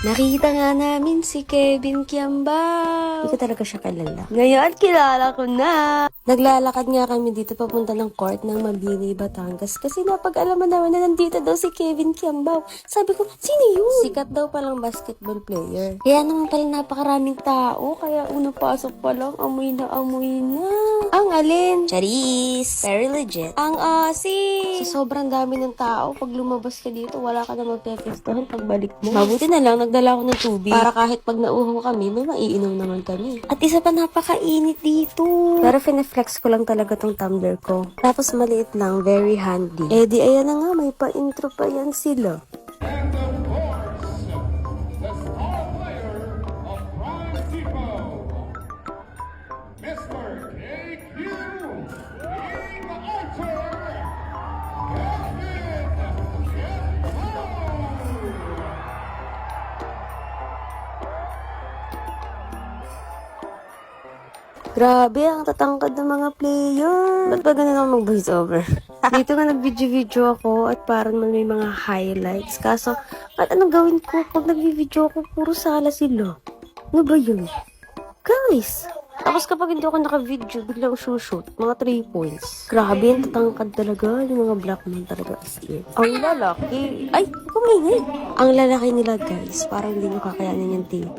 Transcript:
Nakita nga namin si Kevin Kiambao. Hindi ko talaga siya kilala. Ngayon, kilala ko na. Naglalakad nga kami dito papunta ng court ng Mabini, Batangas. Kasi napag-alaman naman na nandito daw si Kevin Kiambao. Sabi ko, sino yun? Sikat daw palang basketball player. Kaya naman pala napakaraming tao. Kaya unang pasok pa lang, amoy na amoy na. Ang alin? Charis! Very legit. Ang Aussie! Sa sobrang dami ng tao, pag lumabas ka dito, wala ka na magpepestuhan pagbalik mo. Mabuti na lang, nagdala ko ng tubig. Para kahit pag nauho kami, may maiinom naman kami. At isa pa, napakainit dito. Pero fineflex ko lang talaga tong tumbler ko. Tapos maliit lang, very handy. Eh di ayan na nga, may pa-intro pa yan sila. And of course, the star player of Prime Depot, Mr. KQ, King Archer, Kevin Kiambao. Grabe, ang tatangkad ng mga player. Ba't ba ganun ako mag-voice over? Dito nga nag-video-video ako at parang may mga highlights. Kaso, at anong gawin ko pag nag-video ako, puro sala sila. Ano ba yun? Guys! Tapos kapag hindi ako naka-video, biglang shoot. Mga 3 points. Grabe, ang tatangkad talaga. Yung mga black men talaga as in. Ang lalaki. Ay, kumingay. Ang lalaki nila guys, parang hindi mo kakayanin yung team.